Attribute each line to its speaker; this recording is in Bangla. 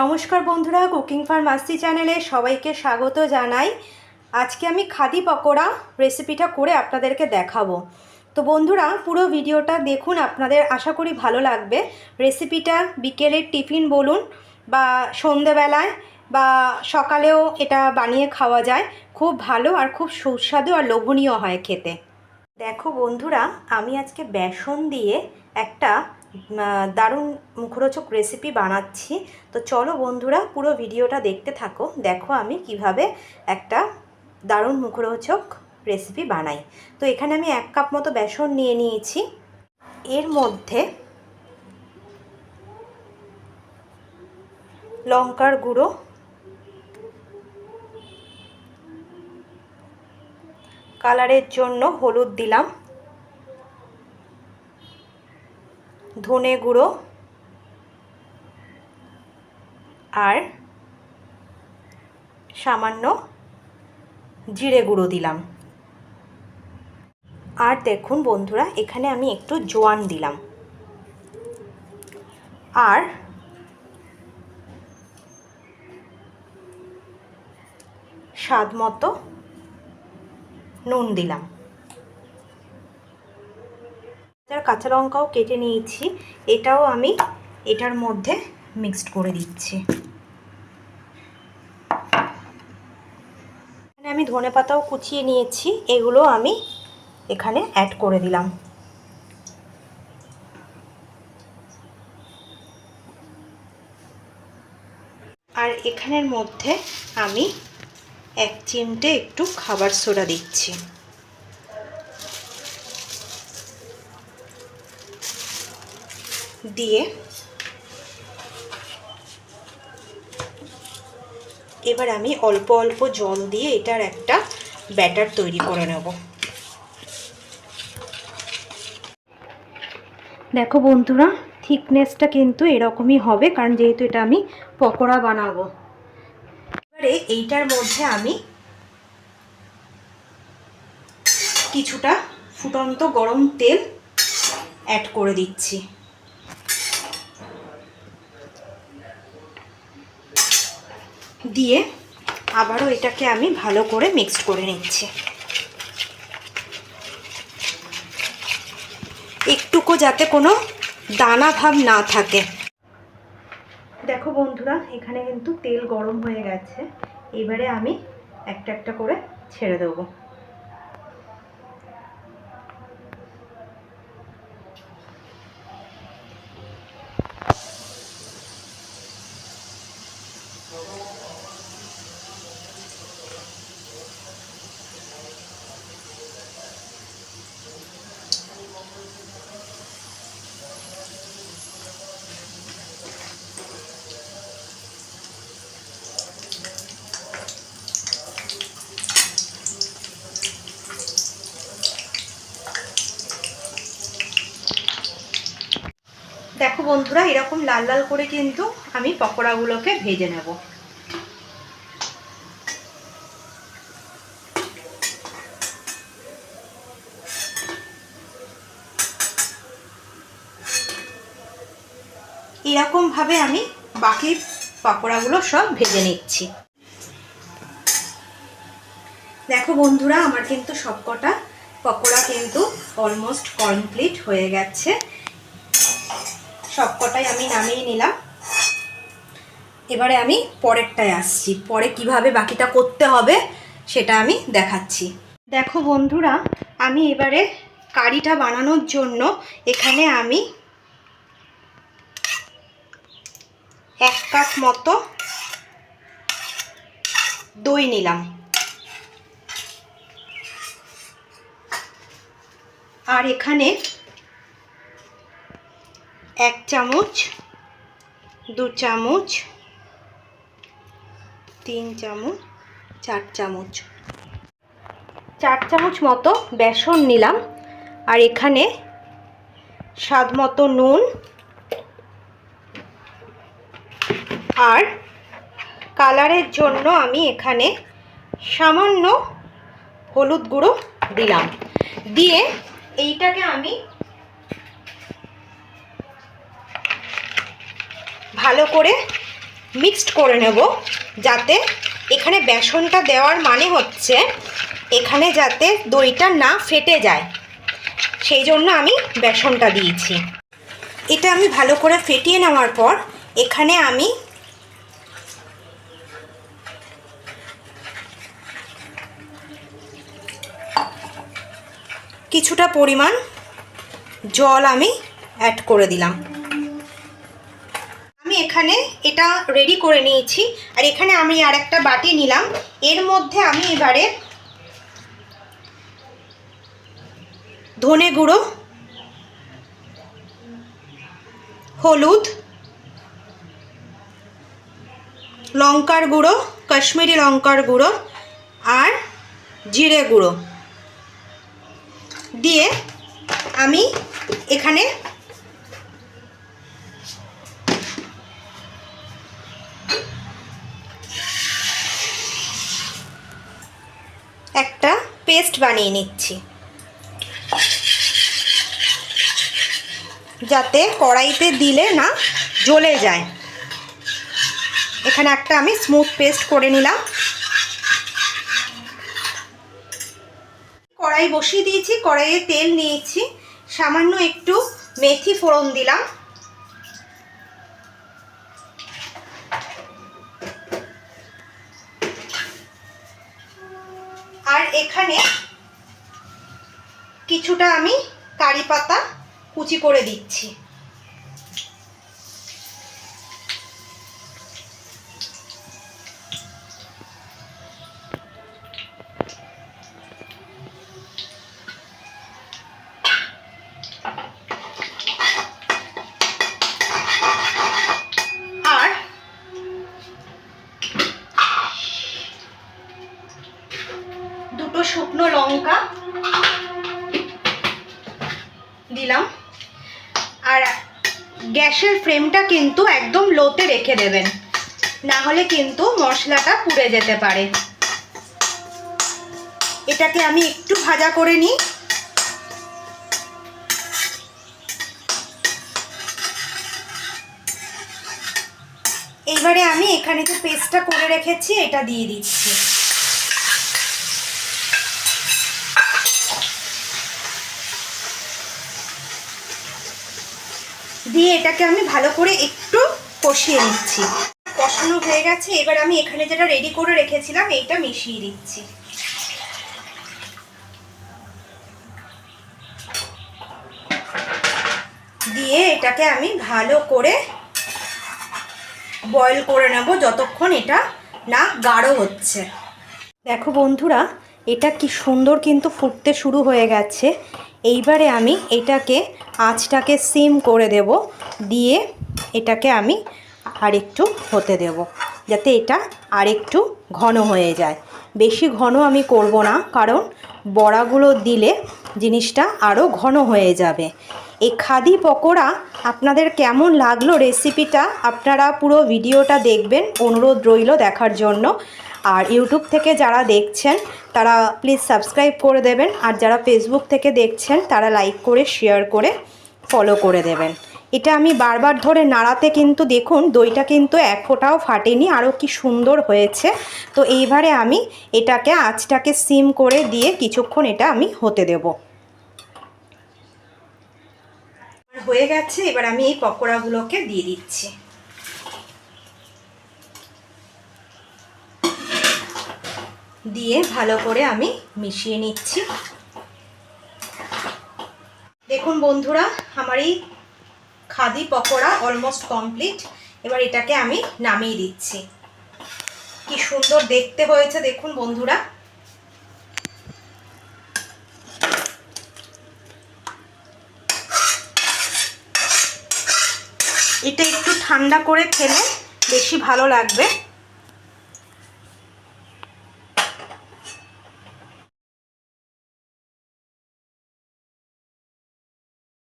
Speaker 1: নমস্কার বন্ধুরা, কুকিং ফর মাস্তি চ্যানেলে সবাইকে স্বাগত জানাই। আজকে আমি খাদি পকোড়া রেসিপিটা করে আপনাদেরকে দেখাবো। তো বন্ধুরা, পুরো ভিডিওটা দেখুন, আপনাদের আশা করি ভালো লাগবে। রেসিপিটা বিকেলের টিফিন বলুন বা সন্ধেবেলায় বা সকালেও এটা বানিয়ে খাওয়া যায়। খুব ভালো আর খুব সুস্বাদু আর লোভনীয় হয় খেতে। দেখো বন্ধুরা, আমি আজকে বেসন দিয়ে একটা দারুণ মুখরোচক রেসিপি বানাচ্ছি। তো চলো বন্ধুরা, পুরো ভিডিওটা দেখতে থাকো। দেখো আমি কিভাবে একটা দারুণ মুখরোচক রেসিপি বানাই। তো এখানে আমি 1 কাপ মতো বেসন নিয়ে নিয়েছি। এর মধ্যে লঙ্কার গুঁড়ো, কালারের জন্য হলুদ দিলাম, ধনে গুঁড়ো আর সামান্য জিরে গুঁড়ো দিলাম। আর দেখুন বন্ধুরা, এখানে আমি একটু জোয়ান দিলাম আর স্বাদ মতো নুন দিলাম। কাঁচা লঙ্কাও কেটে নিয়েছি, এটাও আমি এটার মধ্যে মিক্সড করে দিচ্ছি। এখানে আমি ধনেপাতাও কুচিয়ে নিয়েছি, এগুলো আমি এখানে অ্যাড করে দিলাম। আর এখানের মধ্যে আমি 1 চিমটে একটু খাবার সোডা দিচ্ছি। দিয়ে এবার আমি অল্প অল্প জল দিয়ে এটার একটা ব্যাটার তৈরি করে নেব। দেখো বন্ধুরা, থিকনেসটা কিন্তু এরকমই হবে, কারণ যেহেতু এটা আমি পকোড়া বানাবো। এবারে এইটার মধ্যে আমি কিছুটা ফুটন্ত গরম তেল অ্যাড করে দিচ্ছি। দিয়ে আবারও এটাকে আমি ভালো করে মিক্সড করে নিচ্ছি। একটুকু যাতে কোনো দানা ভাব না থাকে। দেখো বন্ধুরা, এখানে কিন্তু তেল গরম হয়ে গেছে। এবারে আমি একটা একটা করে ছেড়ে দেবো। দেখো বন্ধুরা, এরকম লাল লাল করে কিন্তু আমি পকোড়াগুলোকে ভেজে নেব। এরকমভাবে আমি বাকি পকোড়াগুলো সব ভেজে নিচ্ছি। দেখো বন্ধুরা, আমার কিন্তু সবকটা পকোড়া কিন্তু অলমোস্ট কমপ্লিট হয়ে গেছে। সবকটাই আমি নামিয়ে নিলাম। এবারে আমি পরেরটায় আসছি। পরে কিভাবে বাকিটা করতে হবে সেটা আমি দেখাচ্ছি। দেখো বন্ধুরা, আমি এবারে কারিটা বানানোর জন্য এখানে আমি 1 কাপ মতো দই নিলাম। আর এখানে 1 চামচ, 2 চামচ, 3 চামচ, 4 চামচ, 4 চামচ মতো বেসন নিলাম। আর এখানে স্বাদ মতো নুন আর কালারের জন্য আমি এখানে সামান্য হলুদ গুঁড়ো দিলাম। দিয়ে এইটাকে আমি ভালো করে মিক্সড করে নেব, যাতে এখানে বেসনটা দেওয়ার মানে হচ্ছে এখানে যাতে দইটা না ফেটে যায়, সেই জন্য আমি বেসনটা দিয়েছি। এটা আমি ভালো করে ফেটিয়ে নেওয়ার পর এখানে আমি কিছুটা পরিমাণ জল আমি অ্যাড করে দিলাম। আমি এখানে এটা রেডি করে নিয়েছি। আর এখানে আমি আর একটা বাটি নিলাম, এর মধ্যে আমি এবারে ধনে গুঁড়ো, হলুদ, লঙ্কার গুঁড়ো, কাশ্মীরি লঙ্কার গুঁড়ো আর জিরে গুঁড়ো দিয়ে আমি এখানে একটা পেস্ট বানিয়ে নিচ্ছি, যাতে কড়াইতে দিলে না জ্বলে যায়। এখানে একটা আমি স্মুথ পেস্ট করে নিলাম। কড়াই বসিয়ে দিয়েছি, কড়াইয়ে তেল নিয়েছি, সামান্য একটু মেথি ফোড়ন দিলাম, আর এখানে কিছুটা আমি কারি পাতা কুচি করে দিচ্ছি। আর দুটো শুকনো লঙ্কা দিলাম। আর গ্যাসের ফ্লেমটা কিন্তু একদম লোতে রেখে দেবেন, না হলে কিন্তু মশলাটা পুড়ে যেতে পারে। এটাকে আমি একটু ভাজা করে নিই। এইবারে আমি এখানে যে পেস্টটা করে রেখেছি এটা দিয়ে দিচ্ছি। দিয়ে এটাকে আমি ভালো করে একটু কষিয়ে নিচ্ছি। কষানো হয়ে গেছে, এবার আমি এখানে যেটা রেডি করে রেখেছিলাম এইটা মিশিয়ে দিচ্ছি। দিয়ে এটাকে আমি ভালো করে বয়েল করে নেব যতক্ষণ এটা না গাঢ় হচ্ছে। দেখো বন্ধুরা, এটা কি সুন্দর কিন্তু ফুটতে শুরু হয়ে গেছে। এইবারে আমি এটাকে আঁচটাকে সিম করে দেব, দিয়ে এটাকে আমি আরেকটু হতে দেব, যাতে এটা আরেকটু ঘন হয়ে যায়। বেশি ঘন আমি করব না, কারণ বড়াগুলো দিলে জিনিসটা আরও ঘন হয়ে যাবে। এই খাদি পকোড়া আপনাদের কেমন লাগলো রেসিপিটা, আপনারা পুরো ভিডিওটা দেখবেন, অনুরোধ রইল দেখার জন্য। আর ইউটিউব থেকে যারা দেখছেন তারা প্লিজ সাবস্ক্রাইব করে দেবেন, আর যারা ফেসবুক থেকে দেখছেন তারা লাইক করে শেয়ার করে ফলো করে দেবেন। এটা আমি বারবার ধরে নাড়াতে কিন্তু দেখুন দইটা কিন্তু এক ফোঁটাও ফাটেনি, আরও কি সুন্দর হয়েছে। তো এইবারে আমি এটাকে আঁচটাকে সিম করে দিয়ে কিছুক্ষণ এটা আমি হতে দেব। হয়ে গেছে, এবার আমি এই পকোড়াগুলোকে দিয়ে দিচ্ছি। দিয়ে ভালো করে আমি মিশিয়ে নিচ্ছি। দেখুন বন্ধুরা, আমার এই খাদি পকোড়া অলমোস্ট কমপ্লিট। এবার এটাকে আমি নামিয়ে দিচ্ছি। কি সুন্দর দেখতে হয়েছে দেখুন বন্ধুরা। এটা একটু ঠান্ডা করে খেলে বেশি ভালো লাগবে।